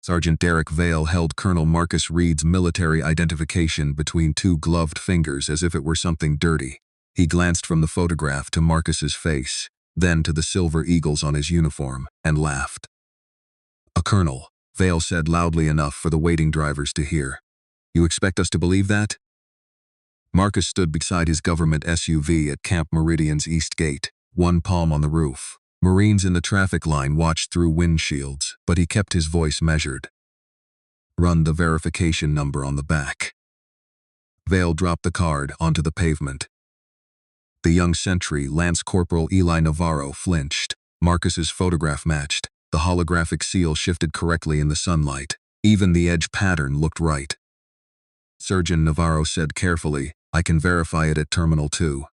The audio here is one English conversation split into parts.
Sergeant Derek Vale held Colonel Marcus Reed's military identification between two gloved fingers as if it were something dirty. He glanced from the photograph to Marcus's face, then to the silver eagles on his uniform, and laughed. "A colonel," Vale said loudly enough for the waiting drivers to hear. "You expect us to believe that?" Marcus stood beside his government SUV at Camp Meridian's east gate, one palm on the roof. Marines in the traffic line watched through windshields, but he kept his voice measured. "Run the verification number on the back." Vale dropped the card onto the pavement. The young sentry, Lance Corporal Eli Navarro, flinched. Marcus's photograph matched. The holographic seal shifted correctly in the sunlight. Even the edge pattern looked right. Surgeon Navarro said carefully, "I can verify it at Terminal 2.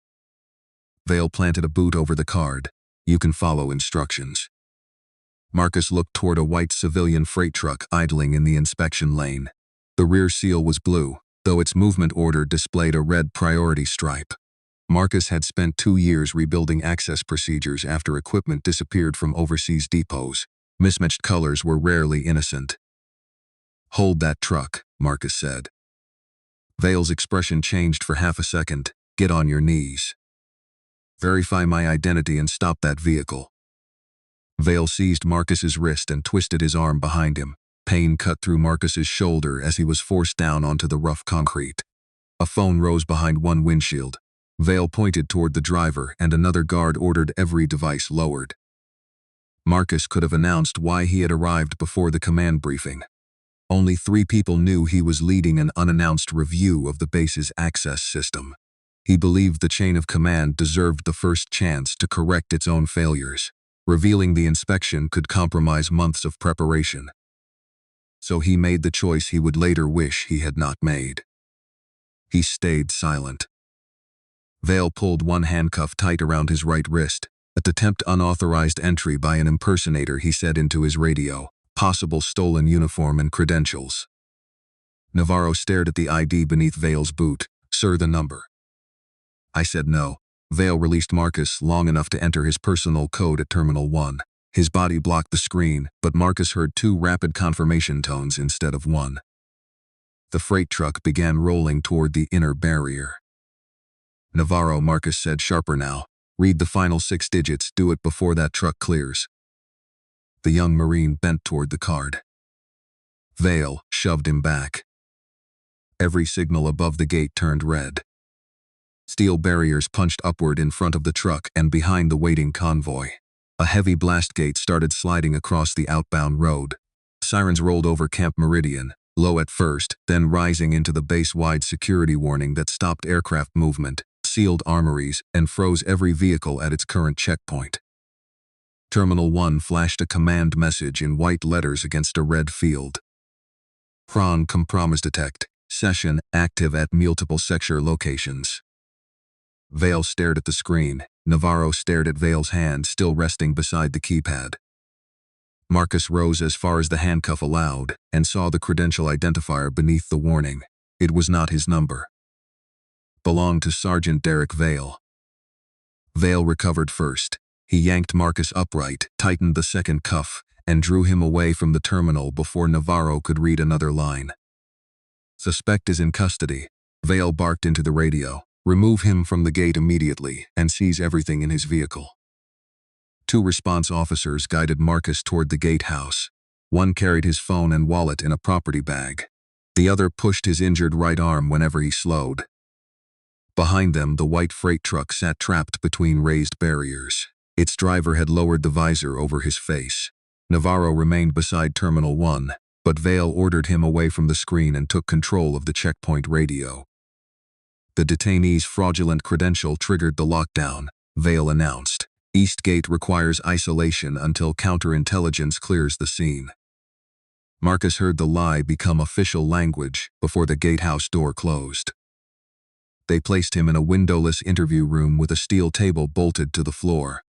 Vale planted a boot over the card. "You can follow instructions." Marcus looked toward a white civilian freight truck idling in the inspection lane. The rear seal was blue, though its movement order displayed a red priority stripe. Marcus had spent 2 years rebuilding access procedures after equipment disappeared from overseas depots. Mismatched colors were rarely innocent. "Hold that truck," Marcus said. Vale's expression changed for half a second. "Get on your knees. Verify my identity and stop that vehicle." Vale seized Marcus's wrist and twisted his arm behind him. Pain cut through Marcus's shoulder as he was forced down onto the rough concrete. A phone rose behind one windshield. Vale pointed toward the driver, and another guard ordered every device lowered. Marcus could have announced why he had arrived before the command briefing. Only 3 people knew he was leading an unannounced review of the base's access system. He believed the chain of command deserved the first chance to correct its own failures. Revealing the inspection could compromise months of preparation. So he made the choice he would later wish he had not made. He stayed silent. Vale pulled one handcuff tight around his right wrist. At the attempt unauthorized entry by an impersonator, he said into his radio, "Possible stolen uniform and credentials." Navarro stared at the ID beneath Vale's boot. "Sir, the number." "I said no." Vale released Marcus long enough to enter his personal code at Terminal 1. His body blocked the screen, but Marcus heard 2 rapid confirmation tones instead of 1. The freight truck began rolling toward the inner barrier. "Navarro," Marcus said sharper now. "Read the final 6 digits, do it before that truck clears." The young Marine bent toward the card. Vale shoved him back. Every signal above the gate turned red. Steel barriers punched upward in front of the truck and behind the waiting convoy. A heavy blast gate started sliding across the outbound road. Sirens rolled over Camp Meridian, low at first, then rising into the base-wide security warning that stopped aircraft movement, sealed armories, and froze every vehicle at its current checkpoint. Terminal 1 flashed a command message in white letters against a red field. "Prawn compromise detect. Session active at multiple sector locations." Vale stared at the screen. Navarro stared at Vale's hand still resting beside the keypad. Marcus rose as far as the handcuff allowed and saw the credential identifier beneath the warning. It was not his number. Belonged to Sergeant Derek Vale. Vale recovered first. He yanked Marcus upright, tightened the second cuff, and drew him away from the terminal before Navarro could read another line. "Suspect is in custody." Vale barked into the radio. "Remove him from the gate immediately and seize everything in his vehicle." 2 response officers guided Marcus toward the gatehouse. One carried his phone and wallet in a property bag. The other pushed his injured right arm whenever he slowed. Behind them, the white freight truck sat trapped between raised barriers. Its driver had lowered the visor over his face. Navarro remained beside Terminal 1, but Vale ordered him away from the screen and took control of the checkpoint radio. The detainee's fraudulent credential triggered the lockdown, Vale announced. "East Gate requires isolation until counterintelligence clears the scene." Marcus heard the lie become official language before the gatehouse door closed. They placed him in a windowless interview room with a steel table bolted to the floor.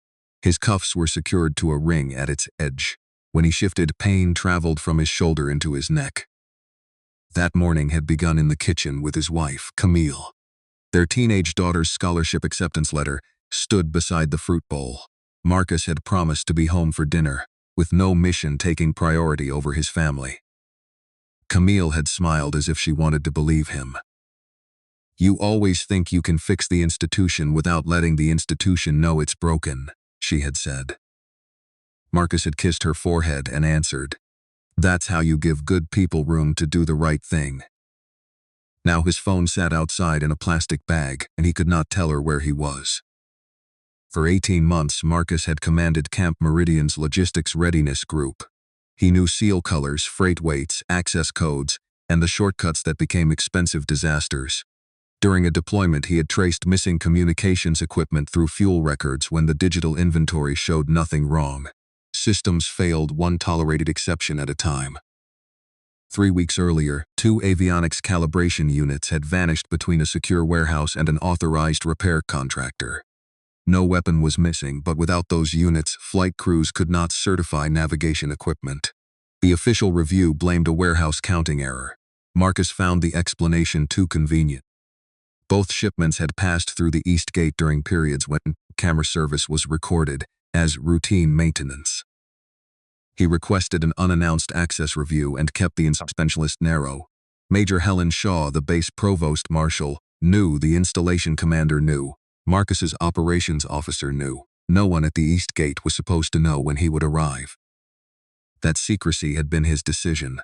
His cuffs were secured to a ring at its edge. When he shifted, pain traveled from his shoulder into his neck. That morning had begun in the kitchen with his wife, Camille. Their teenage daughter's scholarship acceptance letter stood beside the fruit bowl. Marcus had promised to be home for dinner, with no mission taking priority over his family. Camille had smiled as if she wanted to believe him. "You always think you can fix the institution without letting the institution know it's broken," she had said. Marcus had kissed her forehead and answered, "That's how you give good people room to do the right thing." Now his phone sat outside in a plastic bag, and he could not tell her where he was. For 18 months, Marcus had commanded Camp Meridian's logistics readiness group. He knew SEAL colors, freight weights, access codes, and the shortcuts that became expensive disasters. During a deployment, he had traced missing communications equipment through fuel records when the digital inventory showed nothing wrong. Systems failed, one tolerated exception at a time. 3 weeks earlier, 2 avionics calibration units had vanished between a secure warehouse and an authorized repair contractor. No weapon was missing, but without those units, flight crews could not certify navigation equipment. The official review blamed a warehouse counting error. Marcus found the explanation too convenient. Both shipments had passed through the East Gate during periods when camera service was recorded as routine maintenance. He requested an unannounced access review and kept the inspection list narrow. Major Helen Shaw, the base provost marshal, knew, the installation commander knew, Marcus's operations officer knew. No one at the East Gate was supposed to know when he would arrive. That secrecy had been his decision.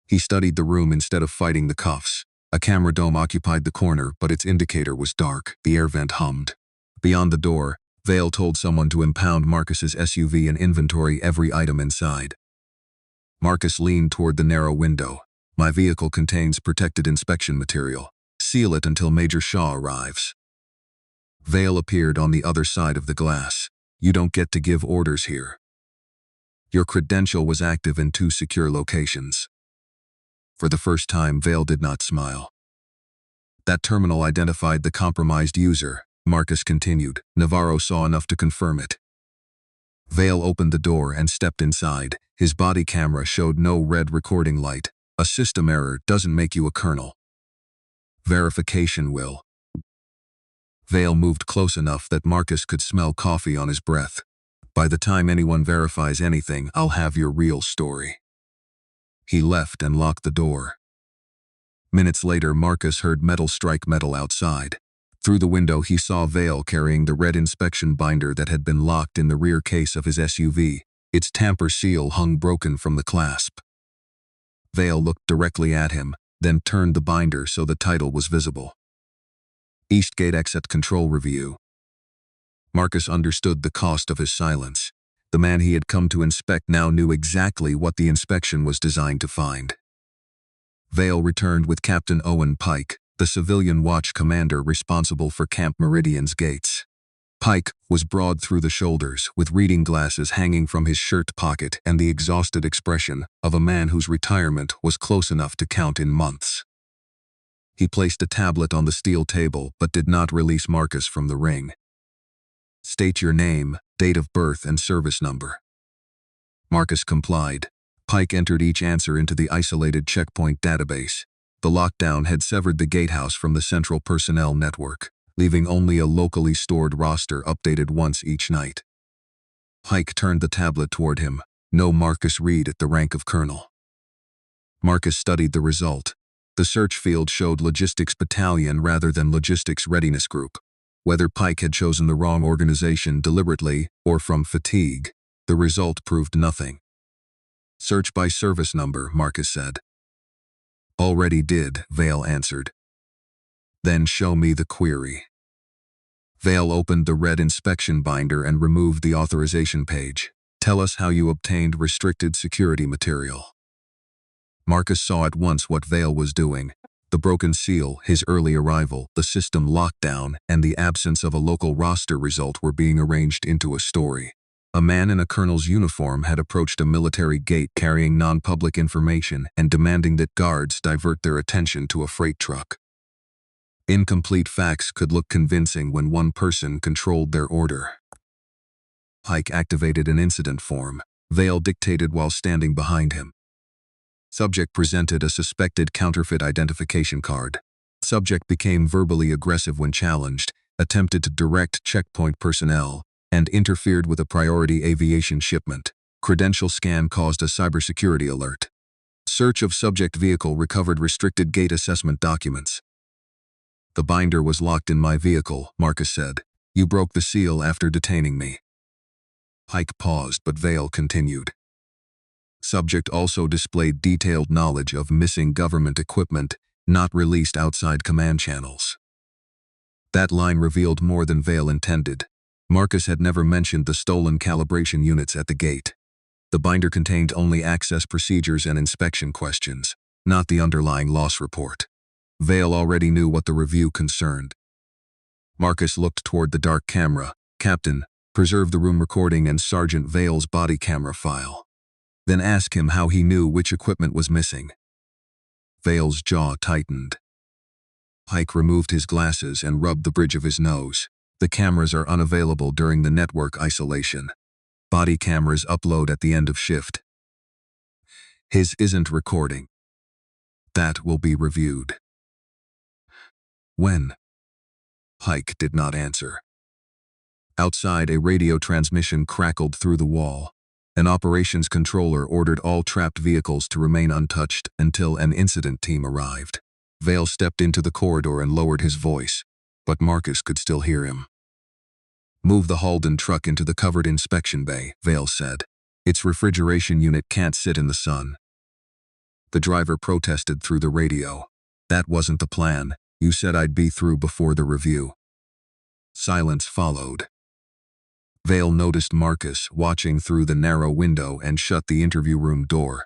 He studied the room instead of fighting the cuffs. A camera dome occupied the corner, but its indicator was dark. The air vent hummed. Beyond the door, Vale told someone to impound Marcus's SUV and inventory every item inside. Marcus leaned toward the narrow window. "My vehicle contains protected inspection material. Seal it until Major Shaw arrives." Vale appeared on the other side of the glass. "You don't get to give orders here. Your credential was active in 2 secure locations." For the first time, Vale did not smile. "That terminal identified the compromised user," Marcus continued. "Navarro saw enough to confirm it." Vale opened the door and stepped inside. His body camera showed no red recording light. "A system error doesn't make you a colonel. Verification will." Vale moved close enough that Marcus could smell coffee on his breath. "By the time anyone verifies anything, I'll have your real story." He left and locked the door. Minutes later, Marcus heard metal strike metal outside. Through the window, he saw Vale carrying the red inspection binder that had been locked in the rear case of his SUV. Its tamper seal hung broken from the clasp. Vale looked directly at him, then turned the binder so the title was visible. "Eastgate Exit Control Review." Marcus understood the cost of his silence. The man he had come to inspect now knew exactly what the inspection was designed to find. Vale returned with Captain Owen Pike, the civilian watch commander responsible for Camp Meridian's gates. Pike was broad through the shoulders, with reading glasses hanging from his shirt pocket and the exhausted expression of a man whose retirement was close enough to count in months. He placed a tablet on the steel table but did not release Marcus from the ring. "State your name, date of birth, and service number." Marcus complied. Pike entered each answer into the isolated checkpoint database. The lockdown had severed the gatehouse from the central personnel network, leaving only a locally stored roster updated once each night. Pike turned the tablet toward him. "No Marcus Reed at the rank of colonel." Marcus studied the result. The search field showed Logistics Battalion rather than Logistics Readiness Group. Whether Pike had chosen the wrong organization deliberately or from fatigue, the result proved nothing. "Search by service number," Marcus said. "Already did," Vale answered. "Then show me the query." Vale opened the red inspection binder and removed the authorization page. "Tell us how you obtained restricted security material." Marcus saw at once what Vale was doing. The broken seal, his early arrival, the system lockdown, and the absence of a local roster result were being arranged into a story. A man in a colonel's uniform had approached a military gate carrying non-public information and demanding that guards divert their attention to a freight truck. Incomplete facts could look convincing when one person controlled their order. Pike activated an incident form. Vale dictated while standing behind him. Subject presented a suspected counterfeit identification card. Subject became verbally aggressive when challenged, attempted to direct checkpoint personnel, and interfered with a priority aviation shipment. Credential scan caused a cybersecurity alert. Search of subject vehicle recovered restricted gate assessment documents. The binder was locked in my vehicle, Marcus said. You broke the seal after detaining me. Pike paused, but Vale continued. Subject also displayed detailed knowledge of missing government equipment not released outside command channels. That line revealed more than Vale intended. Marcus had never mentioned the stolen calibration units at the gate. The binder contained only access procedures and inspection questions, not the underlying loss report. Vale already knew what the review concerned. Marcus looked toward the dark camera. Captain, preserve the room recording and Sergeant Vale's body camera file. Then ask him how he knew which equipment was missing. Vale's jaw tightened. Pike removed his glasses and rubbed the bridge of his nose. The cameras are unavailable during the network isolation. Body cameras upload at the end of shift. His isn't recording. That will be reviewed. When? Pike did not answer. Outside, a radio transmission crackled through the wall. An operations controller ordered all trapped vehicles to remain untouched until an incident team arrived. Vale stepped into the corridor and lowered his voice, but Marcus could still hear him. Move the Halden truck into the covered inspection bay, Vale said. Its refrigeration unit can't sit in the sun. The driver protested through the radio. That wasn't the plan. You said I'd be through before the review. Silence followed. Vale noticed Marcus watching through the narrow window and shut the interview room door.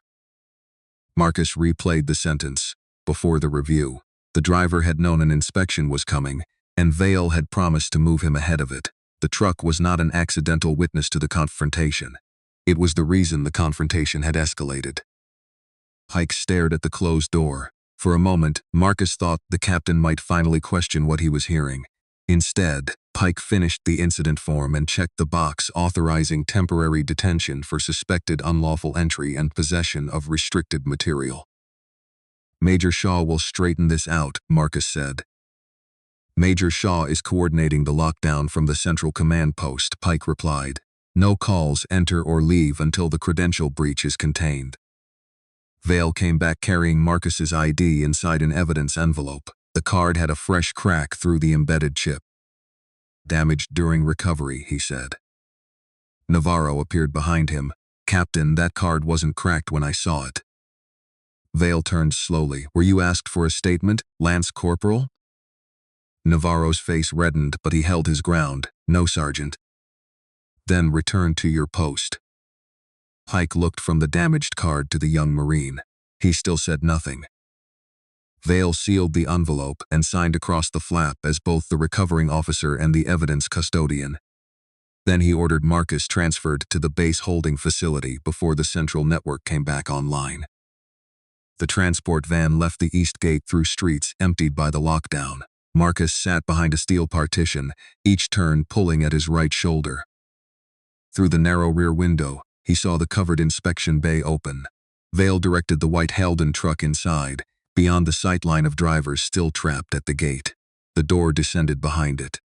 Marcus replayed the sentence. Before the review, the driver had known an inspection was coming, and Vale had promised to move him ahead of it. The truck was not an accidental witness to the confrontation. It was the reason the confrontation had escalated. Pike stared at the closed door. For a moment, Marcus thought the captain might finally question what he was hearing. Instead, Pike finished the incident form and checked the box authorizing temporary detention for suspected unlawful entry and possession of restricted material. Major Shaw will straighten this out, Marcus said. Major Shaw is coordinating the lockdown from the central command post, Pike replied. No calls enter or leave until the credential breach is contained. Vale came back carrying Marcus's ID inside an evidence envelope. The card had a fresh crack through the embedded chip. Damaged during recovery, he said. Navarro appeared behind him. Captain, that card wasn't cracked when I saw it. Vale turned slowly. Were you asked for a statement, Lance Corporal? Navarro's face reddened, but he held his ground. No, Sergeant. Then return to your post. Pike looked from the damaged card to the young Marine. He still said nothing. Vale sealed the envelope and signed across the flap as both the recovering officer and the evidence custodian. Then he ordered Marcus transferred to the base holding facility before the central network came back online. The transport van left the east gate through streets emptied by the lockdown. Marcus sat behind a steel partition, each turn pulling at his right shoulder. Through the narrow rear window, he saw the covered inspection bay open. Vale directed the white Halden truck inside, beyond the sightline of drivers still trapped at the gate. The door descended behind it.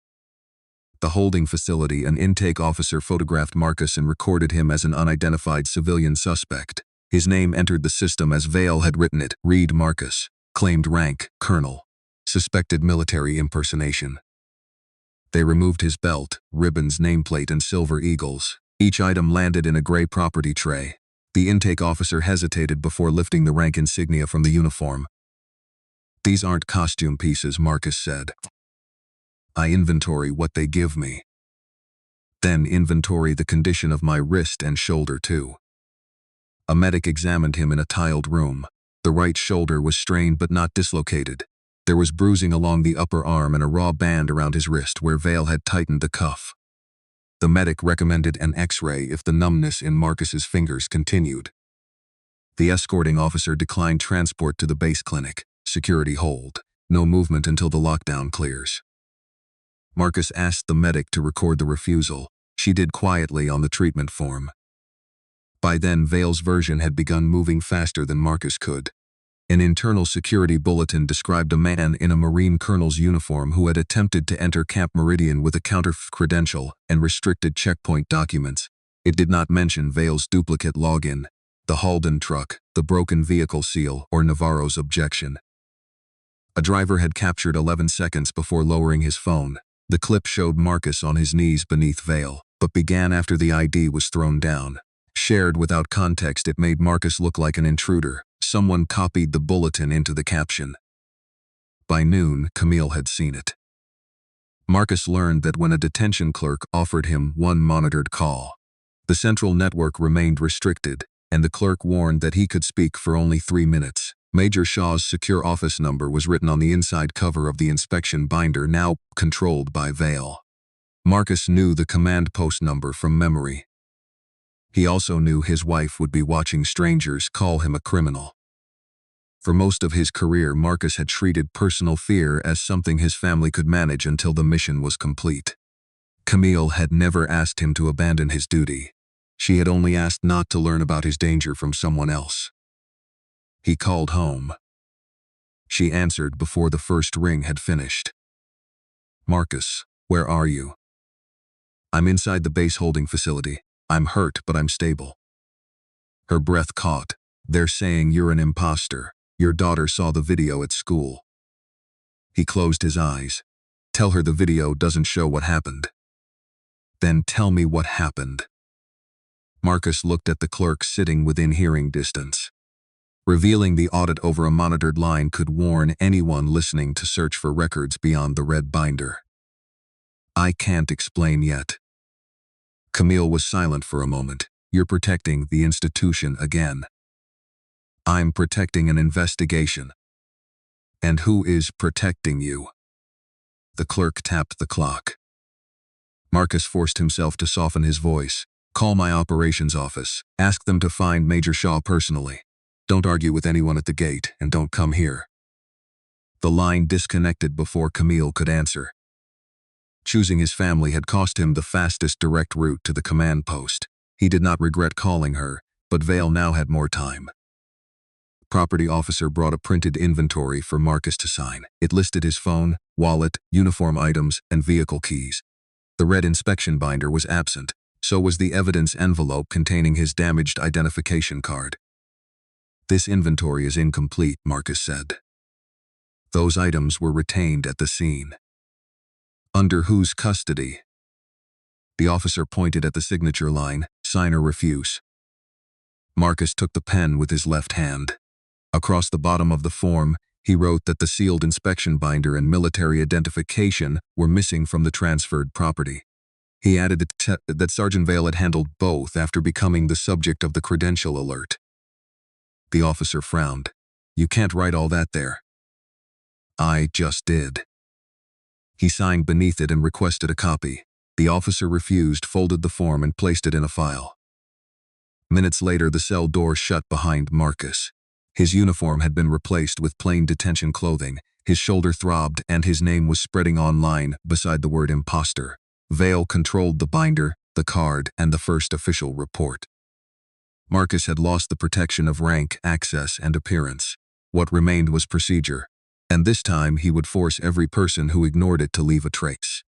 The holding facility, an intake officer photographed Marcus and recorded him as an unidentified civilian suspect. His name entered the system as Vale had written it. Read Marcus. Claimed rank, Colonel. Suspected military impersonation. They removed his belt, ribbons, nameplate, and silver eagles. Each item landed in a gray property tray. The intake officer hesitated before lifting the rank insignia from the uniform. These aren't costume pieces, Marcus said. I inventory what they give me. Then inventory the condition of my wrist and shoulder too. A medic examined him in a tiled room. The right shoulder was strained but not dislocated. There was bruising along the upper arm and a raw band around his wrist where Vale had tightened the cuff. The medic recommended an X-ray if the numbness in Marcus's fingers continued. The escorting officer declined transport to the base clinic. Security hold. No movement until the lockdown clears. Marcus asked the medic to record the refusal. She did quietly on the treatment form. By then, Vale's version had begun moving faster than Marcus could. An internal security bulletin described a man in a Marine colonel's uniform who had attempted to enter Camp Meridian with a counterfeit credential and restricted checkpoint documents. It did not mention Vale's duplicate login. The Halden truck, the broken vehicle seal or Navarro's objection. A driver had captured 11 seconds before lowering his phone. The clip showed Marcus on his knees beneath Vale, but began after the ID was thrown down. Shared without context, it made Marcus look like an intruder. Someone copied the bulletin into the caption. By noon, Camille had seen it. Marcus learned that when a detention clerk offered him one monitored call, the central network remained restricted, and the clerk warned that he could speak for only 3 minutes. Major Shaw's secure office number was written on the inside cover of the inspection binder, now controlled by Vale. Marcus knew the command post number from memory. He also knew his wife would be watching strangers call him a criminal. For most of his career, Marcus had treated personal fear as something his family could manage until the mission was complete. Camille had never asked him to abandon his duty. She had only asked not to learn about his danger from someone else. He called home. She answered before the first ring had finished. "Marcus, where are you?" "I'm inside the base holding facility. I'm hurt, but I'm stable." Her breath caught. "They're saying you're an impostor. Your daughter saw the video at school." He closed his eyes. "Tell her the video doesn't show what happened." "Then tell me what happened." Marcus looked at the clerk sitting within hearing distance. Revealing the audit over a monitored line could warn anyone listening to search for records beyond the red binder. "I can't explain yet." Camille was silent for a moment. "You're protecting the institution again." "I'm protecting an investigation." "And who is protecting you?" The clerk tapped the clock. Marcus forced himself to soften his voice. "Call my operations office. Ask them to find Major Shaw personally. Don't argue with anyone at the gate, and don't come here." The line disconnected before Camille could answer. Choosing his family had cost him the fastest direct route to the command post. He did not regret calling her, but Vale now had more time. Property officer brought a printed inventory for Marcus to sign. It listed his phone, wallet, uniform items, and vehicle keys. The red inspection binder was absent, so was the evidence envelope containing his damaged identification card. "This inventory is incomplete," Marcus said. "Those items were retained at the scene." "Under whose custody?" The officer pointed at the signature line, "Sign or refuse." Marcus took the pen with his left hand. Across the bottom of the form, he wrote that the sealed inspection binder and military identification were missing from the transferred property. He added that Sergeant Vale had handled both after becoming the subject of the credential alert. The officer frowned. "You can't write all that there." "I just did." He signed beneath it and requested a copy. The officer refused, folded the form, and placed it in a file. Minutes later, the cell door shut behind Marcus. His uniform had been replaced with plain detention clothing. His shoulder throbbed, and his name was spreading online beside the word impostor. Vale controlled the binder, the card, and the first official report. Marcus had lost the protection of rank, access, and appearance. What remained was procedure, and this time he would force every person who ignored it to leave a trace.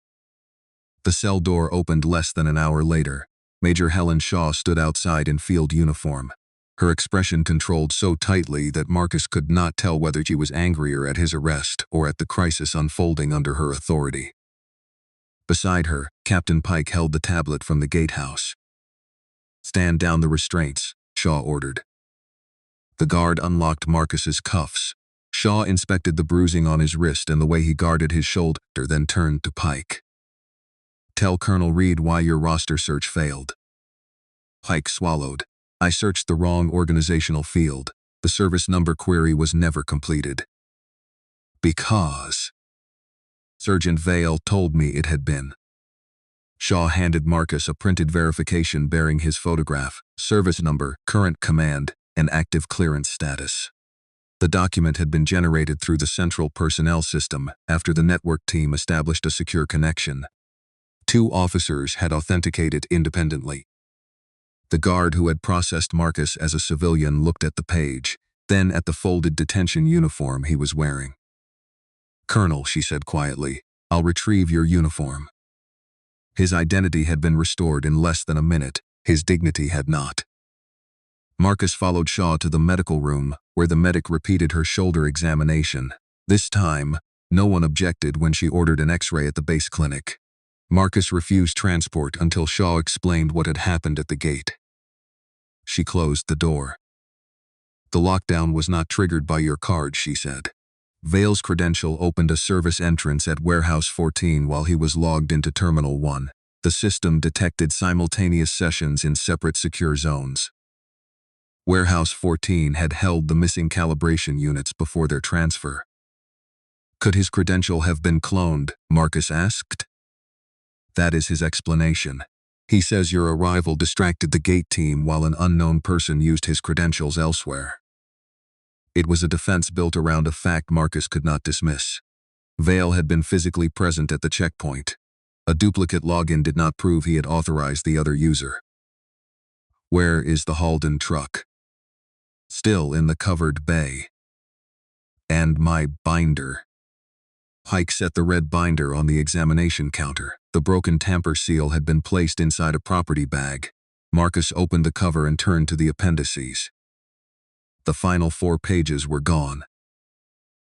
The cell door opened less than an hour later. Major Helen Shaw stood outside in field uniform. Her expression controlled so tightly that Marcus could not tell whether she was angrier at his arrest or at the crisis unfolding under her authority. Beside her, Captain Pike held the tablet from the gatehouse. "Stand down the restraints," Shaw ordered. The guard unlocked Marcus's cuffs. Shaw inspected the bruising on his wrist and the way he guarded his shoulder, then turned to Pike. "Tell Colonel Reed why your roster search failed." Pike swallowed. "I searched the wrong organizational field. The service number query was never completed." "Because?" "Sergeant Vale told me it had been." Shaw handed Marcus a printed verification bearing his photograph, service number, current command, and active clearance status. The document had been generated through the central personnel system after the network team established a secure connection. 2 officers had authenticated independently. The guard who had processed Marcus as a civilian looked at the page, then at the folded detention uniform he was wearing. "Colonel," she said quietly, "I'll retrieve your uniform." His identity had been restored in less than a minute. His dignity had not. Marcus followed Shaw to the medical room, where the medic repeated her shoulder examination. This time, no one objected when she ordered an X-ray at the base clinic. Marcus refused transport until Shaw explained what had happened at the gate. She closed the door. The lockdown was not triggered by your card, she said. Vale's credential opened a service entrance at Warehouse 14 while he was logged into Terminal 1. The system detected simultaneous sessions in separate secure zones. Warehouse 14 had held the missing calibration units before their transfer. Could his credential have been cloned? Marcus asked. That is his explanation. He says your arrival distracted the gate team while an unknown person used his credentials elsewhere. It was a defense built around a fact Marcus could not dismiss. Vale had been physically present at the checkpoint. A duplicate login did not prove he had authorized the other user. Where is the Halden truck? Still in the covered bay. And my binder. Pike set the red binder on the examination counter. The broken tamper seal had been placed inside a property bag. Marcus opened the cover and turned to the appendices. The final 4 pages were gone.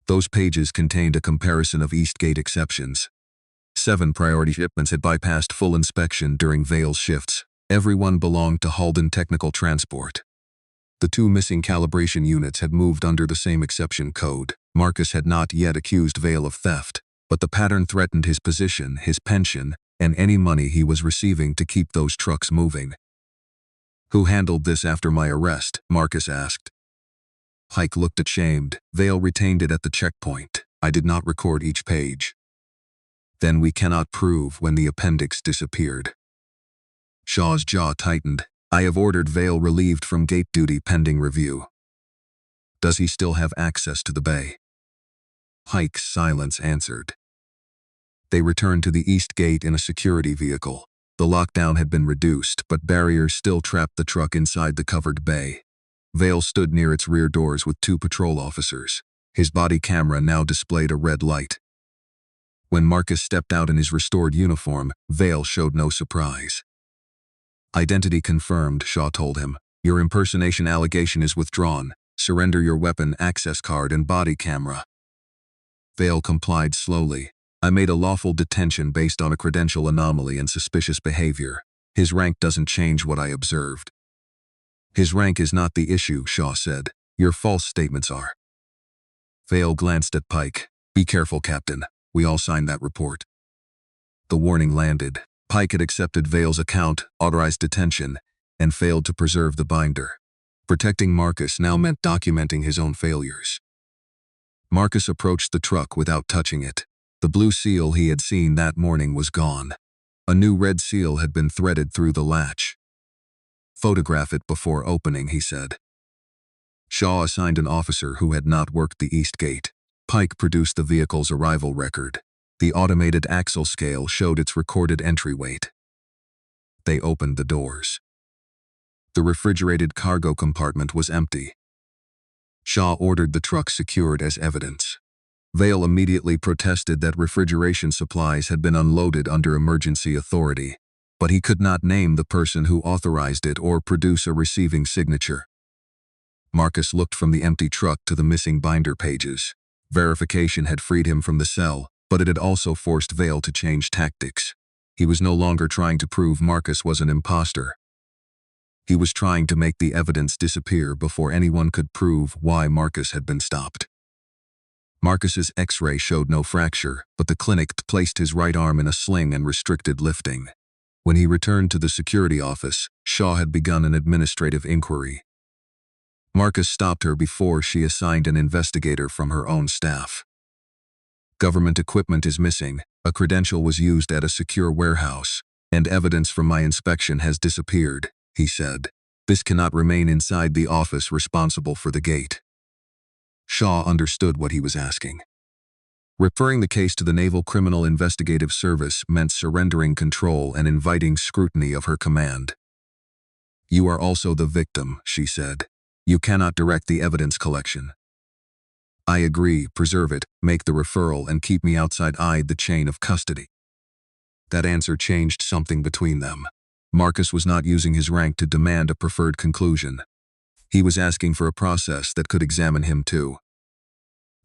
Those pages contained a comparison of Eastgate exceptions. 7 priority shipments had bypassed full inspection during Vale's shifts. Everyone belonged to Halden Technical Transport. The 2 missing calibration units had moved under the same exception code. Marcus had not yet accused Vale of theft, but the pattern threatened his position, his pension, and any money he was receiving to keep those trucks moving. Who handled this after my arrest? Marcus asked. Pike looked ashamed. Vale retained it at the checkpoint. I did not record each page. Then we cannot prove when the appendix disappeared. Shaw's jaw tightened. I have ordered Vale relieved from gate duty pending review. Does he still have access to the bay? Pike's silence answered. They returned to the east gate in a security vehicle. The lockdown had been reduced, but barriers still trapped the truck inside the covered bay. Vale stood near its rear doors with 2 patrol officers. His body camera now displayed a red light. When Marcus stepped out in his restored uniform, Vale showed no surprise. Identity confirmed, Shaw told him. Your impersonation allegation is withdrawn. Surrender your weapon, access card, and body camera. Vale complied slowly. I made a lawful detention based on a credential anomaly and suspicious behavior. His rank doesn't change what I observed. His rank is not the issue, Shaw said. Your false statements are. Vale glanced at Pike. Be careful, Captain. We all signed that report. The warning landed. Pike had accepted Vale's account, authorized detention, and failed to preserve the binder. Protecting Marcus now meant documenting his own failures. Marcus approached the truck without touching it. The blue seal he had seen that morning was gone. A new red seal had been threaded through the latch. Photograph it before opening, he said. Shaw assigned an officer who had not worked the east gate. Pike produced the vehicle's arrival record. The automated axle scale showed its recorded entry weight. They opened the doors. The refrigerated cargo compartment was empty. Shaw ordered the truck secured as evidence. Vale immediately protested that refrigeration supplies had been unloaded under emergency authority, but he could not name the person who authorized it or produce a receiving signature. Marcus looked from the empty truck to the missing binder pages. Verification had freed him from the cell, but it had also forced Vale to change tactics. He was no longer trying to prove Marcus was an impostor. He was trying to make the evidence disappear before anyone could prove why Marcus had been stopped. Marcus's X-ray showed no fracture, but the clinic placed his right arm in a sling and restricted lifting. When he returned to the security office, Shaw had begun an administrative inquiry. Marcus stopped her before she assigned an investigator from her own staff. Government equipment is missing, a credential was used at a secure warehouse, and evidence from my inspection has disappeared, he said. This cannot remain inside the office responsible for the gate. Shaw understood what he was asking. Referring the case to the Naval Criminal Investigative Service meant surrendering control and inviting scrutiny of her command. You are also the victim, she said. You cannot direct the evidence collection. I agree, preserve it, make the referral, and keep me outside the chain of custody. That answer changed something between them. Marcus was not using his rank to demand a preferred conclusion. He was asking for a process that could examine him too.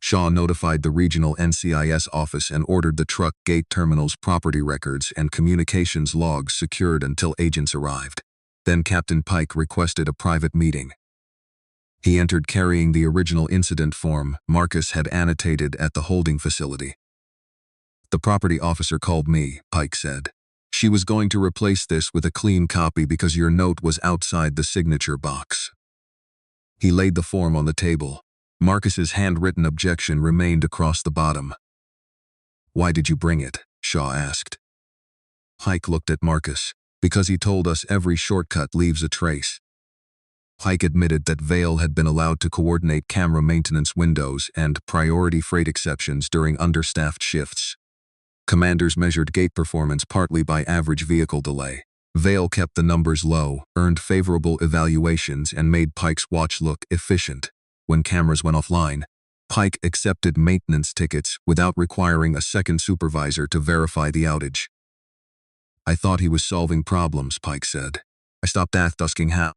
Shaw notified the regional NCIS office and ordered the truck gate terminal's property records and communications logs secured until agents arrived. Then Captain Pike requested a private meeting. He entered carrying the original incident form Marcus had annotated at the holding facility. "The property officer called me," Pike said. "She was going to replace this with a clean copy because your note was outside the signature box." He laid the form on the table. Marcus's handwritten objection remained across the bottom. "Why did you bring it?" Shaw asked. Pike looked at Marcus. "Because he told us every shortcut leaves a trace." Pike admitted that Vale had been allowed to coordinate camera maintenance windows and priority freight exceptions during understaffed shifts. Commanders measured gate performance partly by average vehicle delay. Vale kept the numbers low, earned favorable evaluations, and made Pike's watch look efficient. When cameras went offline, Pike accepted maintenance tickets without requiring a second supervisor to verify the outage. "I thought he was solving problems," Pike said. "I stopped asking how."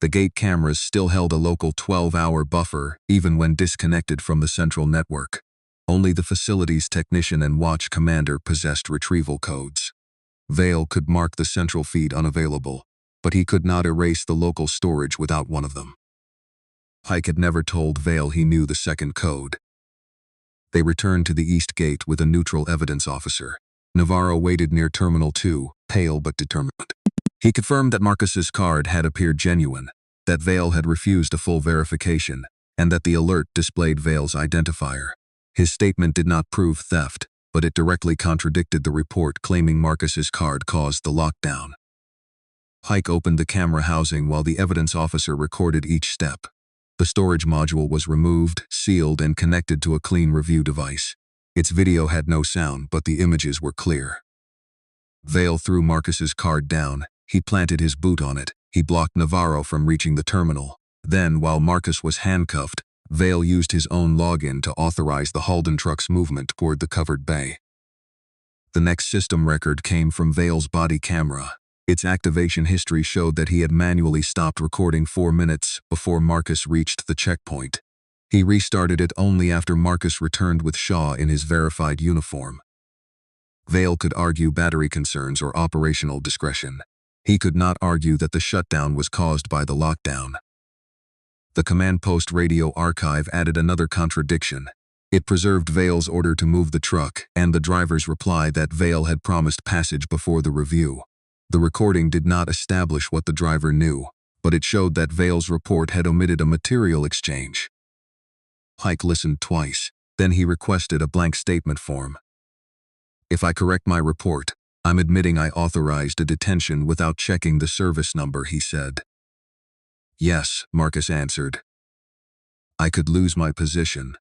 The gate cameras still held a local 12-hour buffer, even when disconnected from the central network. Only the facility's technician and watch commander possessed retrieval codes. Vale could mark the central feed unavailable, but he could not erase the local storage without one of them. Pike had never told Vale he knew the second code. They returned to the east gate with a neutral evidence officer. Navarro waited near Terminal 2, pale but determined. He confirmed that Marcus's card had appeared genuine, that Vale had refused a full verification, and that the alert displayed Vale's identifier. His statement did not prove theft, but it directly contradicted the report claiming Marcus's card caused the lockdown. Pike opened the camera housing while the evidence officer recorded each step. The storage module was removed, sealed, and connected to a clean review device. Its video had no sound, but the images were clear. Vale threw Marcus's card down. He planted his boot on it. He blocked Navarro from reaching the terminal. Then, while Marcus was handcuffed, Vale used his own login to authorize the Halden truck's movement toward the covered bay. The next system record came from Vale's body camera. Its activation history showed that he had manually stopped recording 4 minutes before Marcus reached the checkpoint. He restarted it only after Marcus returned with Shaw in his verified uniform. Vale could argue battery concerns or operational discretion. He could not argue that the shutdown was caused by the lockdown. The command post radio archive added another contradiction. It preserved Vale's order to move the truck and the driver's reply that Vale had promised passage before the review. The recording did not establish what the driver knew, but it showed that Vale's report had omitted a material exchange. Pike listened twice, then he requested a blank statement form. "If I correct my report, I'm admitting I authorized a detention without checking the service number," he said. "Yes," Marcus answered. "I could lose my position."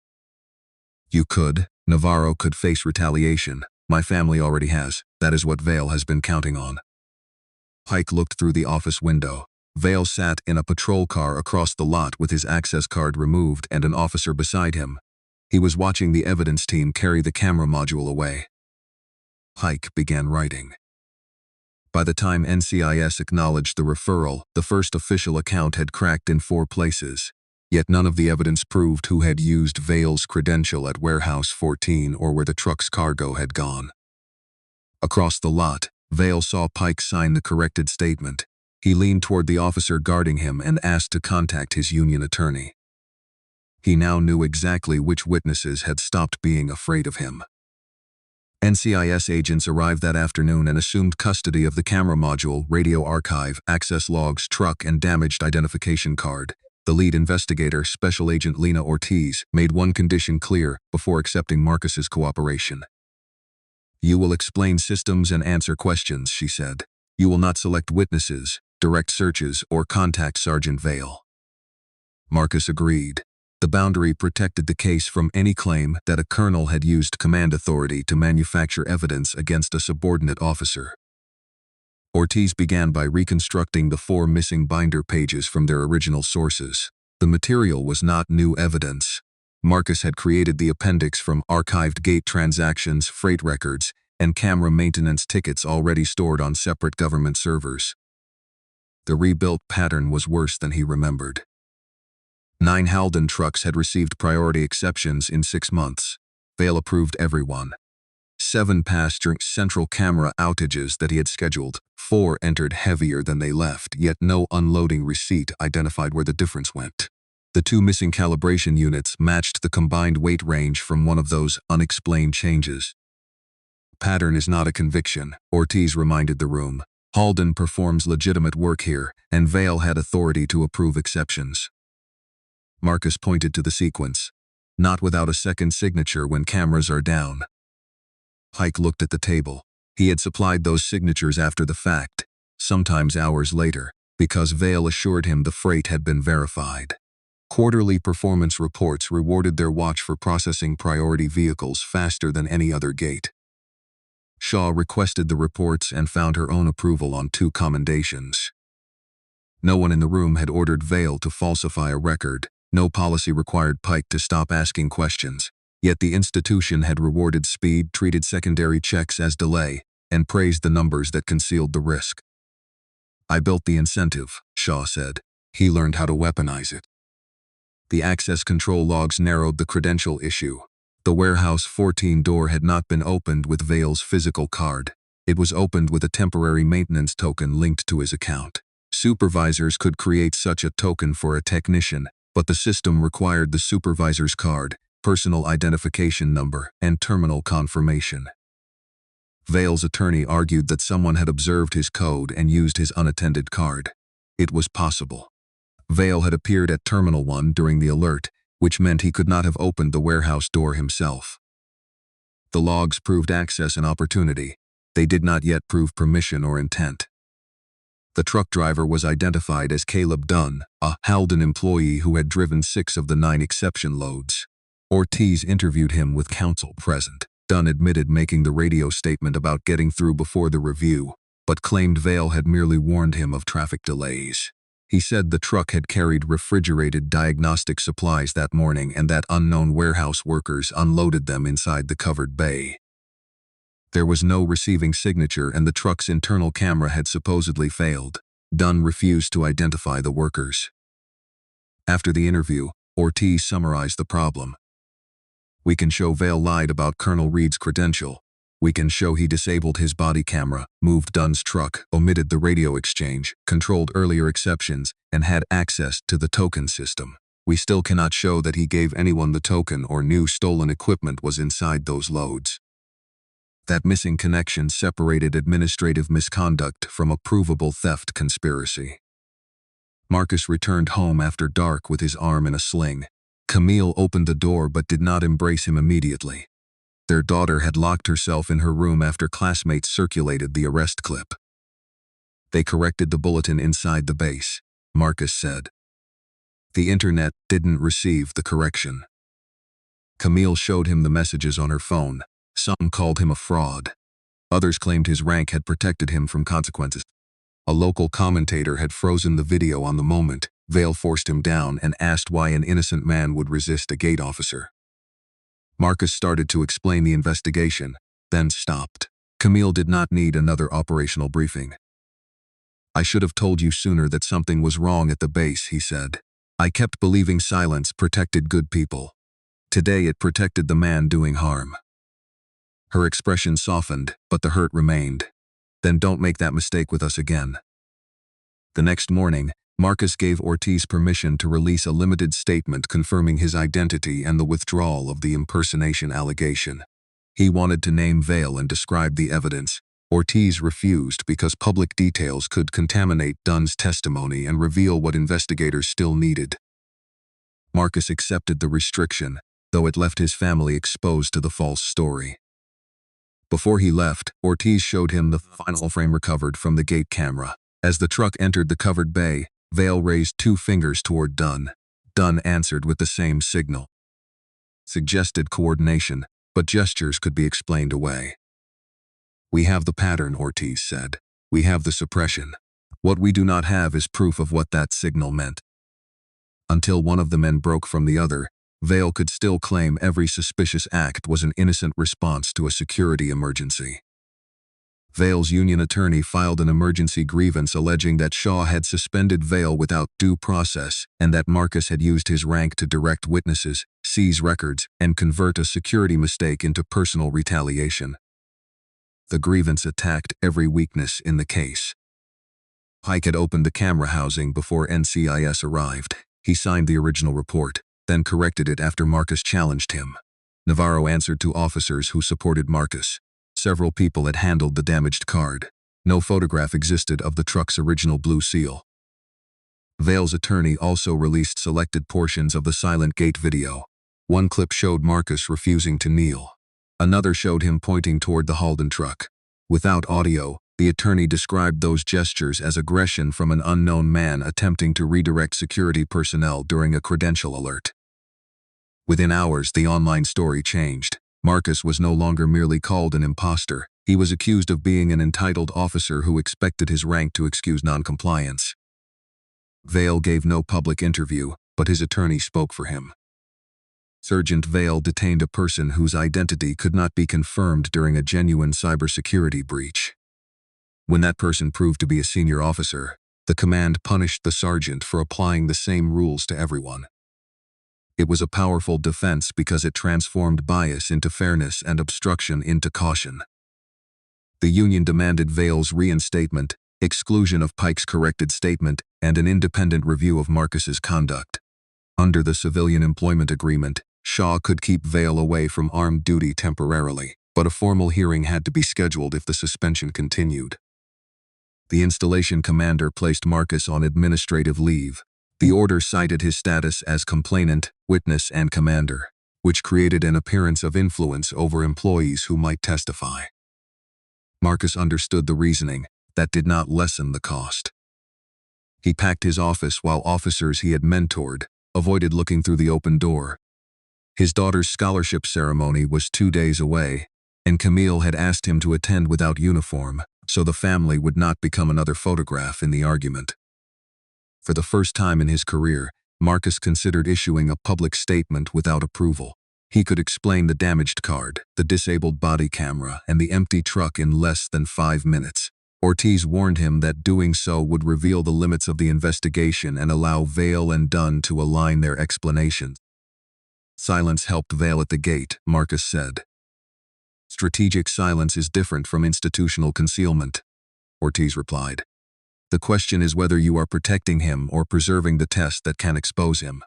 "You could. Navarro could face retaliation. My family already has. That is what Vale has been counting on." Pike looked through the office window. Vale sat in a patrol car across the lot with his access card removed and an officer beside him. He was watching the evidence team carry the camera module away. Pike began writing. By the time NCIS acknowledged the referral, the first official account had cracked in 4 places. Yet none of the evidence proved who had used Vale's credential at Warehouse 14 or where the truck's cargo had gone. Across the lot, Vale saw Pike sign the corrected statement. He leaned toward the officer guarding him and asked to contact his union attorney. He now knew exactly which witnesses had stopped being afraid of him. NCIS agents arrived that afternoon and assumed custody of the camera module, radio archive, access logs, truck, and damaged identification card. The lead investigator, Special Agent Lena Ortiz, made one condition clear before accepting Marcus's cooperation. "You will explain systems and answer questions," she said. "You will not select witnesses, direct searches, or contact Sergeant Vale." Marcus agreed. The boundary protected the case from any claim that a colonel had used command authority to manufacture evidence against a subordinate officer. Ortiz began by reconstructing the 4 missing binder pages from their original sources. The material was not new evidence. Marcus had created the appendix from archived gate transactions, freight records, and camera maintenance tickets already stored on separate government servers. The rebuilt pattern was worse than he remembered. 9 Halden trucks had received priority exceptions in 6 months. Vale approved everyone. 7 passed during central camera outages that he had scheduled. 4 entered heavier than they left, yet no unloading receipt identified where the difference went. The 2 missing calibration units matched the combined weight range from one of those unexplained changes. Pattern is not a conviction, Ortiz reminded the room. Halden performs legitimate work here, and Vale had authority to approve exceptions. Marcus pointed to the sequence. Not without a second signature when cameras are down. Pike looked at the table. He had supplied those signatures after the fact, sometimes hours later, because Vale assured him the freight had been verified. Quarterly performance reports rewarded their watch for processing priority vehicles faster than any other gate. Shaw requested the reports and found her own approval on 2 commendations. No one in the room had ordered Vale to falsify a record. No policy required Pike to stop asking questions. Yet the institution had rewarded speed, treated secondary checks as delay, and praised the numbers that concealed the risk. I built the incentive, Shaw said. He learned how to weaponize it. The access control logs narrowed the credential issue. The warehouse 14 door had not been opened with Vale's physical card. It was opened with a temporary maintenance token linked to his account. Supervisors could create such a token for a technician, but the system required the supervisor's card, personal identification number, and terminal confirmation. Vale's attorney argued that someone had observed his code and used his unattended card. It was possible. Vale had appeared at Terminal 1 during the alert, which meant he could not have opened the warehouse door himself. The logs proved access and opportunity. They did not yet prove permission or intent. The truck driver was identified as Caleb Dunn, a Halden employee who had driven 6 of the 9 exception loads. Ortiz interviewed him with counsel present. Dunn admitted making the radio statement about getting through before the review, but claimed Vale had merely warned him of traffic delays. He said the truck had carried refrigerated diagnostic supplies that morning and that unknown warehouse workers unloaded them inside the covered bay. There was no receiving signature and the truck's internal camera had supposedly failed. Dunn refused to identify the workers. After the interview, Ortiz summarized the problem. We can show Vale lied about Colonel Reed's credential. We can show he disabled his body camera, moved Dunn's truck, omitted the radio exchange, controlled earlier exceptions, and had access to the token system. We still cannot show that he gave anyone the token or knew stolen equipment was inside those loads. That missing connection separated administrative misconduct from a provable theft conspiracy. Marcus returned home after dark with his arm in a sling. Camille opened the door but did not embrace him immediately. Their daughter had locked herself in her room after classmates circulated the arrest clip. They corrected the bulletin inside the base, Marcus said. The internet didn't receive the correction. Camille showed him the messages on her phone. Some called him a fraud. Others claimed his rank had protected him from consequences. A local commentator had frozen the video on the moment. Vale forced him down and asked why an innocent man would resist a gate officer. Marcus started to explain the investigation, then stopped. Camille did not need another operational briefing. I should have told you sooner that something was wrong at the base, he said. I kept believing silence protected good people. Today it protected the man doing harm. Her expression softened, but the hurt remained. Then don't make that mistake with us again. The next morning, Marcus gave Ortiz permission to release a limited statement confirming his identity and the withdrawal of the impersonation allegation. He wanted to name Vale and describe the evidence. Ortiz refused because public details could contaminate Dunn's testimony and reveal what investigators still needed. Marcus accepted the restriction, though it left his family exposed to the false story. Before he left, Ortiz showed him the final frame recovered from the gate camera. As the truck entered the covered bay, Vale raised 2 fingers toward Dunn. Dunn answered with the same signal. Suggested coordination, but gestures could be explained away. We have the pattern, Ortiz said. We have the suppression. What we do not have is proof of what that signal meant. Until one of the men broke from the other, Vale could still claim every suspicious act was an innocent response to a security emergency. Vale's union attorney filed an emergency grievance alleging that Shaw had suspended Vale without due process and that Marcus had used his rank to direct witnesses, seize records, and convert a security mistake into personal retaliation. The grievance attacked every weakness in the case. Pike had opened the camera housing before NCIS arrived. He signed the original report, then corrected it after Marcus challenged him. Navarro answered to officers who supported Marcus. Several people had handled the damaged card. No photograph existed of the truck's original blue seal. Vale's attorney also released selected portions of the Silent Gate video. One clip showed Marcus refusing to kneel. Another showed him pointing toward the Halden truck. Without audio, the attorney described those gestures as aggression from an unknown man attempting to redirect security personnel during a credential alert. Within hours, the online story changed. Marcus was no longer merely called an impostor. He was accused of being an entitled officer who expected his rank to excuse noncompliance. Vale gave no public interview, but his attorney spoke for him. Sergeant Vale detained a person whose identity could not be confirmed during a genuine cybersecurity breach. When that person proved to be a senior officer, the command punished the sergeant for applying the same rules to everyone. It was a powerful defense because it transformed bias into fairness and obstruction into caution. The union demanded Vale's reinstatement, exclusion of Pike's corrected statement, and an independent review of Marcus's conduct. Under the civilian employment agreement, Shaw could keep Vale away from armed duty temporarily, but a formal hearing had to be scheduled if the suspension continued. The installation commander placed Marcus on administrative leave. The order cited his status as complainant, witness, and commander, which created an appearance of influence over employees who might testify. Marcus understood the reasoning. That did not lessen the cost. He packed his office while officers he had mentored avoided looking through the open door. His daughter's scholarship ceremony was 2 days away, and Camille had asked him to attend without uniform, so the family would not become another photograph in the argument. For the first time in his career, Marcus considered issuing a public statement without approval. He could explain the damaged card, the disabled body camera, and the empty truck in less than 5 minutes. Ortiz warned him that doing so would reveal the limits of the investigation and allow Vale and Dunn to align their explanations. Silence helped Vale at the gate, Marcus said. Strategic silence is different from institutional concealment, Ortiz replied. The question is whether you are protecting him or preserving the test that can expose him.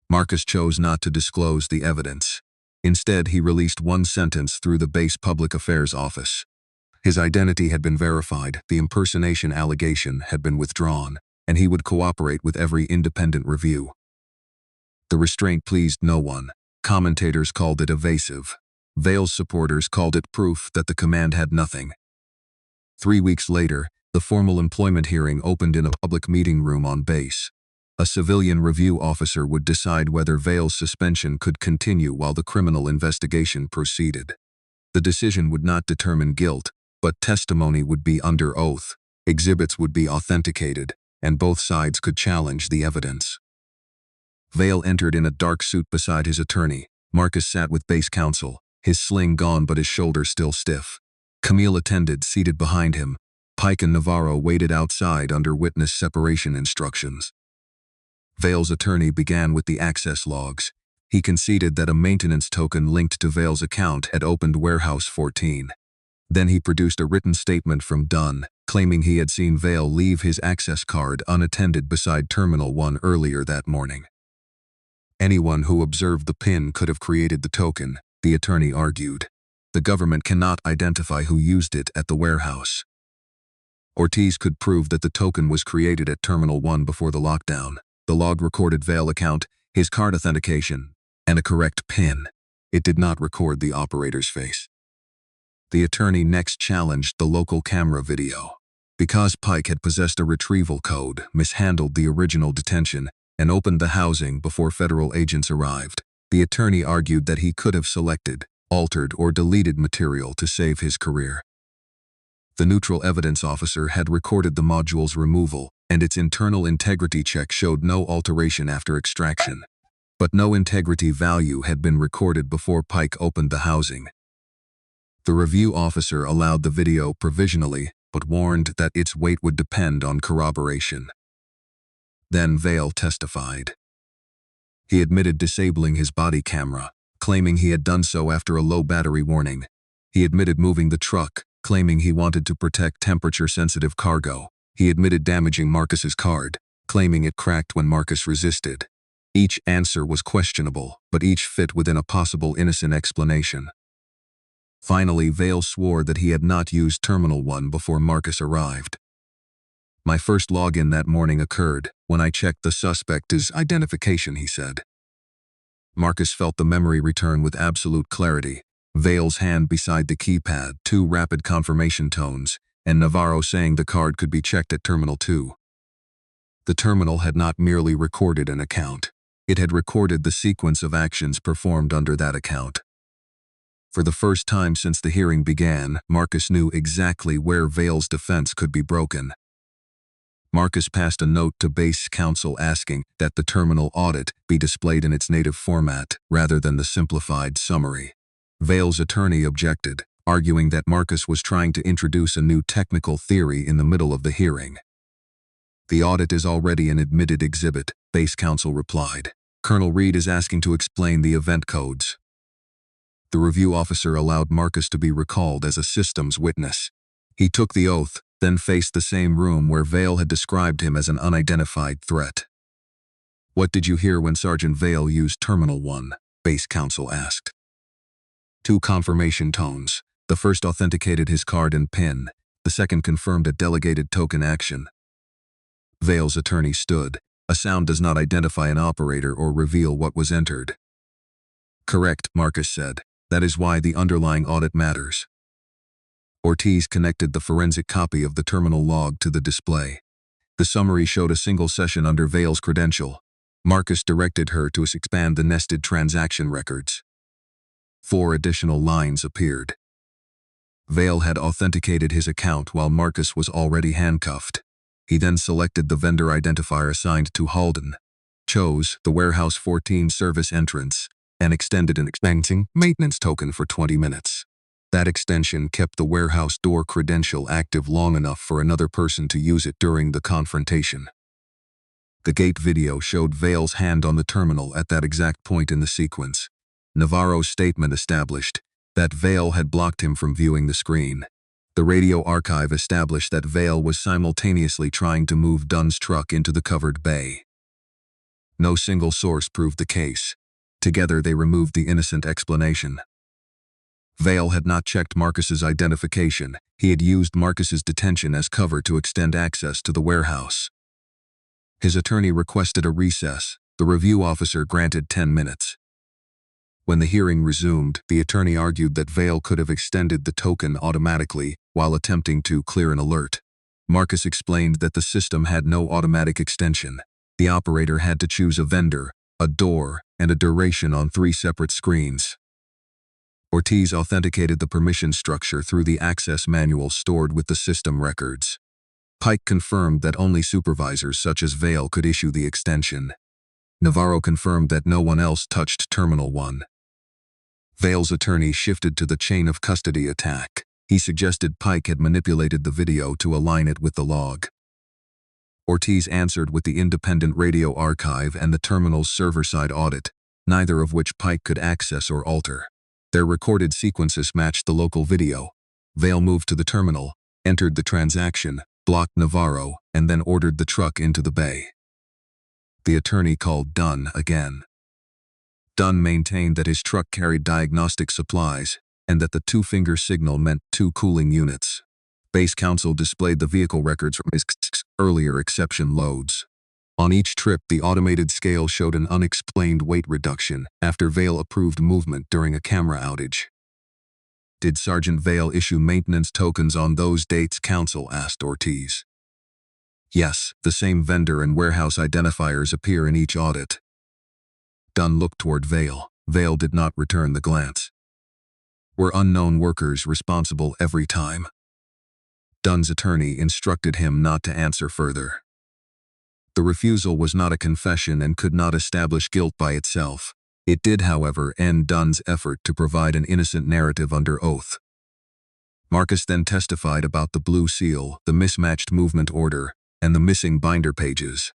Marcus chose not to disclose the evidence. Instead, he released one sentence through the base public affairs office. His identity had been verified, the impersonation allegation had been withdrawn, and he would cooperate with every independent review. The restraint pleased no one. Commentators called it evasive. Vale's supporters called it proof that the command had nothing. 3 weeks later, the formal employment hearing opened in a public meeting room on base. A civilian review officer would decide whether Vale's suspension could continue while the criminal investigation proceeded. The decision would not determine guilt, but testimony would be under oath, exhibits would be authenticated, and both sides could challenge the evidence. Vale entered in a dark suit beside his attorney. Marcus sat with base counsel, his sling gone but his shoulder still stiff. Camille attended, seated behind him. Pike and Navarro waited outside under witness separation instructions. Vale's attorney began with the access logs. He conceded that a maintenance token linked to Vale's account had opened Warehouse 14. Then he produced a written statement from Dunn, claiming he had seen Vale leave his access card unattended beside Terminal 1 earlier that morning. Anyone who observed the PIN could have created the token, the attorney argued. The government cannot identify who used it at the warehouse. Ortiz could prove that the token was created at Terminal 1 before the lockdown. The log recorded Vale account, his card authentication, and a correct PIN. It did not record the operator's face. The attorney next challenged the local camera video. Because Pike had possessed a retrieval code, mishandled the original detention, and opened the housing before federal agents arrived, the attorney argued that he could have selected, altered, or deleted material to save his career. The neutral evidence officer had recorded the module's removal, and its internal integrity check showed no alteration after extraction. But no integrity value had been recorded before Pike opened the housing. The review officer allowed the video provisionally, but warned that its weight would depend on corroboration. Then Vale testified. He admitted disabling his body camera, claiming he had done so after a low battery warning. He admitted moving the truck, claiming he wanted to protect temperature-sensitive cargo. He admitted damaging Marcus's card, claiming it cracked when Marcus resisted. Each answer was questionable, but each fit within a possible innocent explanation. Finally, Vale swore that he had not used Terminal 1 before Marcus arrived. My first login that morning occurred when I checked the suspect's identification, he said. Marcus felt the memory return with absolute clarity. Vale's hand beside the keypad, 2 rapid confirmation tones, and Navarro saying the card could be checked at Terminal 2. The terminal had not merely recorded an account. It had recorded the sequence of actions performed under that account. For the first time since the hearing began, Marcus knew exactly where Vale's defense could be broken. Marcus passed a note to base counsel asking that the terminal audit be displayed in its native format rather than the simplified summary. Vale's attorney objected, arguing that Marcus was trying to introduce a new technical theory in the middle of the hearing. The audit is already an admitted exhibit, base counsel replied. Colonel Reed is asking to explain the event codes. The review officer allowed Marcus to be recalled as a systems witness. He took the oath, then faced the same room where Vale had described him as an unidentified threat. What did you hear when Sergeant Vale used Terminal 1? Base counsel asked. 2 confirmation tones. The first authenticated his card and PIN. The second confirmed a delegated token action. Vale's attorney stood. A sound does not identify an operator or reveal what was entered. Correct, Marcus said. That is why the underlying audit matters. Ortiz connected the forensic copy of the terminal log to the display. The summary showed a single session under Vale's credential. Marcus directed her to expand the nested transaction records. 4 additional lines appeared. Vale had authenticated his account while Marcus was already handcuffed. He then selected the vendor identifier assigned to Halden, chose the Warehouse 14 service entrance, and extended an expensing maintenance token for 20 minutes. That extension kept the warehouse door credential active long enough for another person to use it during the confrontation. The gate video showed Vale's hand on the terminal at that exact point in the sequence. Navarro's statement established that Vale had blocked him from viewing the screen. The radio archive established that Vale was simultaneously trying to move Dunn's truck into the covered bay. No single source proved the case. Together they removed the innocent explanation. Vale had not checked Marcus's identification. He had used Marcus's detention as cover to extend access to the warehouse. His attorney requested a recess. The review officer granted 10 minutes. When the hearing resumed, the attorney argued that Vale could have extended the token automatically while attempting to clear an alert. Marcus explained that the system had no automatic extension. The operator had to choose a vendor, a door, and a duration on 3 separate screens. Ortiz authenticated the permission structure through the access manual stored with the system records. Pike confirmed that only supervisors such as Vale could issue the extension. Navarro confirmed that no one else touched Terminal 1. Vale's attorney shifted to the chain of custody attack. He suggested Pike had manipulated the video to align it with the log. Ortiz answered with the independent radio archive and the terminal's server-side audit, neither of which Pike could access or alter. Their recorded sequences matched the local video. Vale moved to the terminal, entered the transaction, blocked Navarro, and then ordered the truck into the bay. The attorney called Dunn again. Dunn maintained that his truck carried diagnostic supplies and that the 2-finger signal meant 2 cooling units. Base counsel displayed the vehicle records from his earlier exception loads. On each trip, the automated scale showed an unexplained weight reduction after Vale approved movement during a camera outage. Did Sergeant Vale issue maintenance tokens on those dates? Counsel asked Ortiz. Yes, the same vendor and warehouse identifiers appear in each audit. Dunn looked toward Vale. Vale did not return the glance. Were unknown workers responsible every time? Dunn's attorney instructed him not to answer further. The refusal was not a confession and could not establish guilt by itself. It did, however, end Dunn's effort to provide an innocent narrative under oath. Marcus then testified about the blue seal, the mismatched movement order, and the missing binder pages.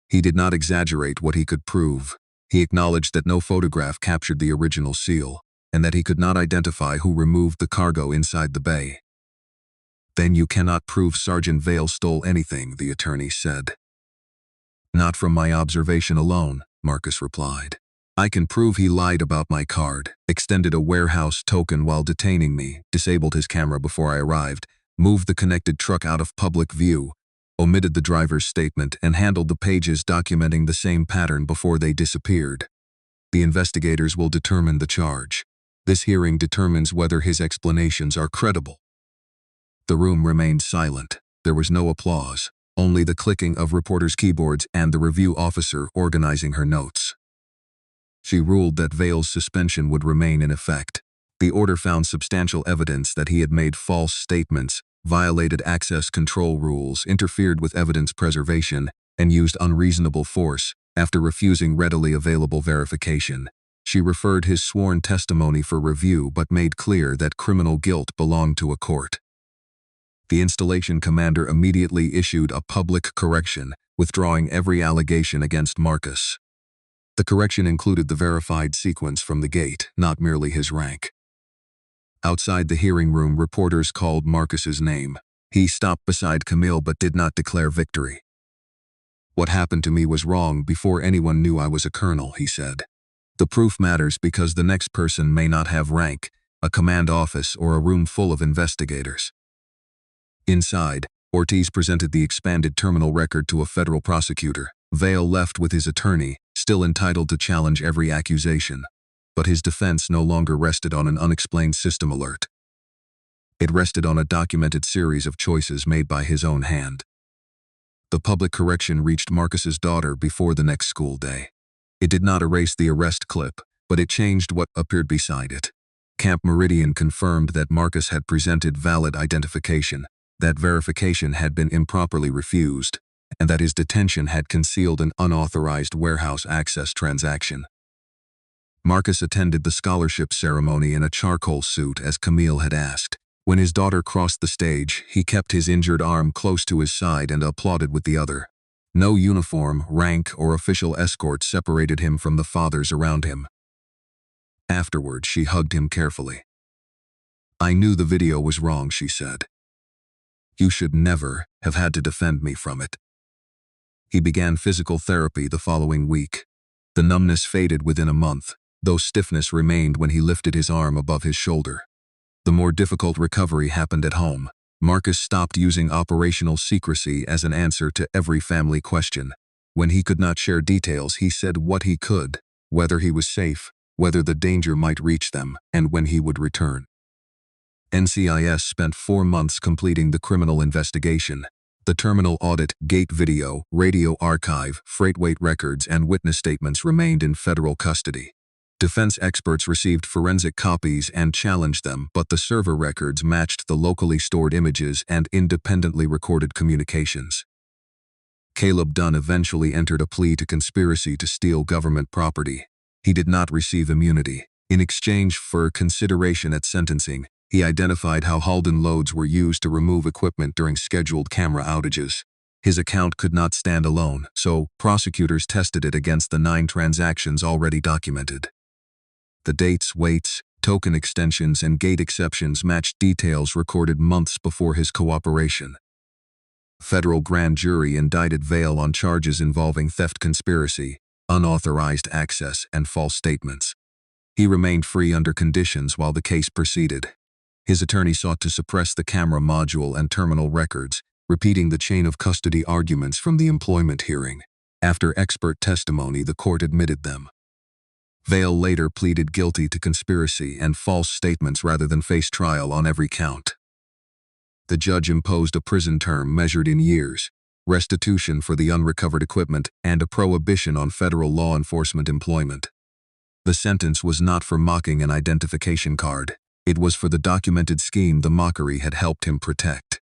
He did not exaggerate what he could prove. He acknowledged that no photograph captured the original seal, and that he could not identify who removed the cargo inside the bay. "Then you cannot prove Sergeant Vale stole anything," the attorney said. "Not from my observation alone," Marcus replied. "I can prove he lied about my card, extended a warehouse token while detaining me, disabled his camera before I arrived, moved the connected truck out of public view, omitted the driver's statement, and handled the pages documenting the same pattern before they disappeared. The investigators will determine the charge. This hearing determines whether his explanations are credible." The room remained silent. There was no applause, only the clicking of reporters' keyboards and the review officer organizing her notes. She ruled that Vale's suspension would remain in effect. The order found substantial evidence that he had made false statements, violated access control rules, interfered with evidence preservation, and used unreasonable force after refusing readily available verification. She referred his sworn testimony for review but made clear that criminal guilt belonged to a court. The installation commander immediately issued a public correction, withdrawing every allegation against Marcus. The correction included the verified sequence from the gate, not merely his rank. Outside the hearing room, reporters called Marcus's name. He stopped beside Camille but did not declare victory. "What happened to me was wrong before anyone knew I was a colonel," he said. "The proof matters because the next person may not have rank, a command office, or a room full of investigators." Inside, Ortiz presented the expanded terminal record to a federal prosecutor. Vale left with his attorney, still entitled to challenge every accusation. But his defense no longer rested on an unexplained system alert. It rested on a documented series of choices made by his own hand. The public correction reached Marcus's daughter before the next school day. It did not erase the arrest clip, but it changed what appeared beside it. Camp Meridian confirmed that Marcus had presented valid identification, that verification had been improperly refused, and that his detention had concealed an unauthorized warehouse access transaction. Marcus attended the scholarship ceremony in a charcoal suit as Camille had asked. When his daughter crossed the stage, he kept his injured arm close to his side and applauded with the other. No uniform, rank, or official escort separated him from the fathers around him. Afterward, she hugged him carefully. "I knew the video was wrong," she said. "You should never have had to defend me from it." He began physical therapy the following week. The numbness faded within a month, though stiffness remained when he lifted his arm above his shoulder. The more difficult recovery happened at home. Marcus stopped using operational secrecy as an answer to every family question. When he could not share details, he said what he could, whether he was safe, whether the danger might reach them, and when he would return. NCIS spent 4 months completing the criminal investigation. The terminal audit, gate video, radio archive, freight weight records, and witness statements remained in federal custody. Defense experts received forensic copies and challenged them, but the server records matched the locally stored images and independently recorded communications. Caleb Dunn eventually entered a plea to conspiracy to steal government property. He did not receive immunity. In exchange for consideration at sentencing, he identified how Halden loads were used to remove equipment during scheduled camera outages. His account could not stand alone, so prosecutors tested it against the 9 transactions already documented. The dates, weights, token extensions, and gate exceptions matched details recorded months before his cooperation. Federal grand jury indicted Vale on charges involving theft conspiracy, unauthorized access, and false statements. He remained free under conditions while the case proceeded. His attorney sought to suppress the camera module and terminal records, repeating the chain of custody arguments from the employment hearing. After expert testimony, the court admitted them. Vale later pleaded guilty to conspiracy and false statements rather than face trial on every count. The judge imposed a prison term measured in years, restitution for the unrecovered equipment, and a prohibition on federal law enforcement employment. The sentence was not for mocking an identification card. It was for the documented scheme the mockery had helped him protect.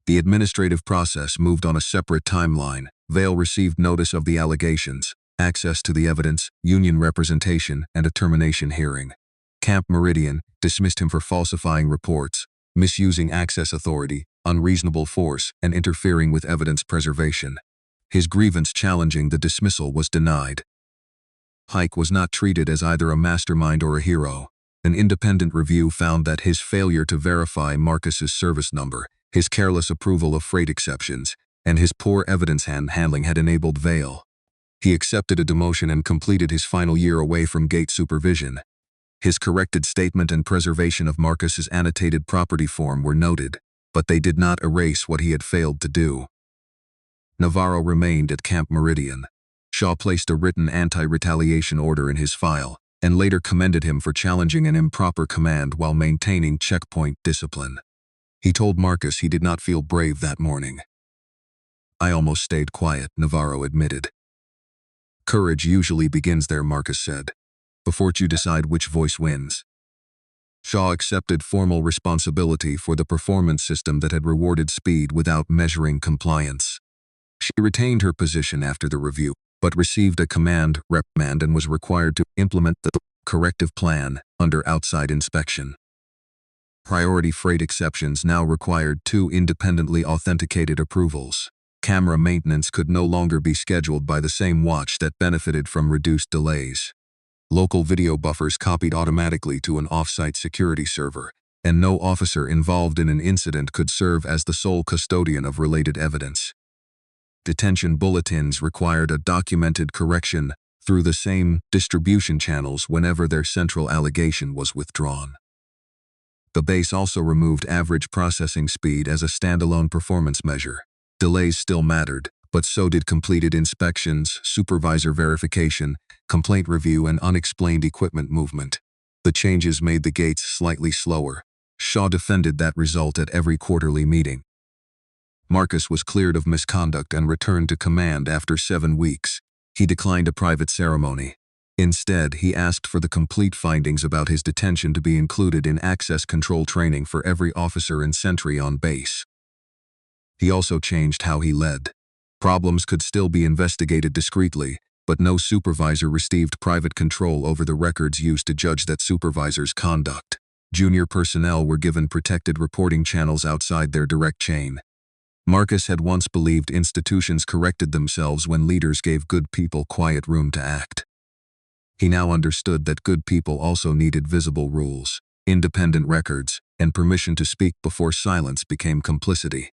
The administrative process moved on a separate timeline. Vale received notice of the allegations, access to the evidence, union representation, and a termination hearing. Camp Meridian dismissed him for falsifying reports, misusing access authority, unreasonable force, and interfering with evidence preservation. His grievance challenging the dismissal was denied. Pike was not treated as either a mastermind or a hero. An independent review found that his failure to verify Marcus's service number, his careless approval of freight exceptions, and his poor evidence handling had enabled Vale. He accepted a demotion and completed his final year away from gate supervision. His corrected statement and preservation of Marcus's annotated property form were noted, but they did not erase what he had failed to do. Navarro remained at Camp Meridian. Shaw placed a written anti-retaliation order in his file, and later commended him for challenging an improper command while maintaining checkpoint discipline. He told Marcus he did not feel brave that morning. "I almost stayed quiet," Navarro admitted. "Courage usually begins there," Marcus said, "before you decide which voice wins." Shaw accepted formal responsibility for the performance system that had rewarded speed without measuring compliance. She retained her position after the review, but received a command reprimand and was required to implement the corrective plan under outside inspection. Priority freight exceptions now required 2 independently authenticated approvals. Camera maintenance could no longer be scheduled by the same watch that benefited from reduced delays. Local video buffers copied automatically to an off-site security server, and no officer involved in an incident could serve as the sole custodian of related evidence. Detention bulletins required a documented correction through the same distribution channels whenever their central allegation was withdrawn. The base also removed average processing speed as a standalone performance measure. Delays still mattered, but so did completed inspections, supervisor verification, complaint review, and unexplained equipment movement. The changes made the gates slightly slower. Shaw defended that result at every quarterly meeting. Marcus was cleared of misconduct and returned to command after 7 weeks. He declined a private ceremony. Instead, he asked for the complete findings about his detention to be included in access control training for every officer and sentry on base. He also changed how he led. Problems could still be investigated discreetly, but no supervisor received private control over the records used to judge that supervisor's conduct. Junior personnel were given protected reporting channels outside their direct chain. Marcus had once believed institutions corrected themselves when leaders gave good people quiet room to act. He now understood that good people also needed visible rules, independent records, and permission to speak before silence became complicity.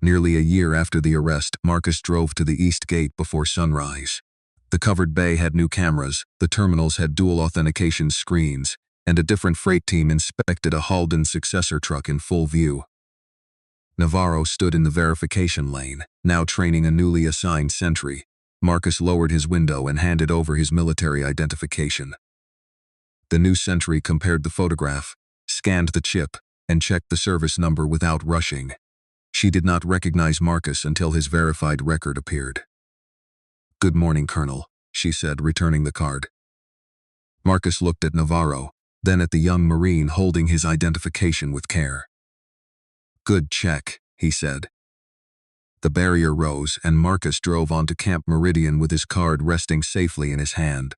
Nearly a year after the arrest, Marcus drove to the East Gate before sunrise. The covered bay had new cameras, the terminals had dual authentication screens, and a different freight team inspected a Halden successor truck in full view. Navarro stood in the verification lane, now training a newly assigned sentry. Marcus lowered his window and handed over his military identification. The new sentry compared the photograph, scanned the chip, and checked the service number without rushing. She did not recognize Marcus until his verified record appeared. "Good morning, Colonel," she said, returning the card. Marcus looked at Navarro, then at the young Marine holding his identification with care. "Good check," he said. The barrier rose and Marcus drove onto Camp Meridian with his card resting safely in his hand.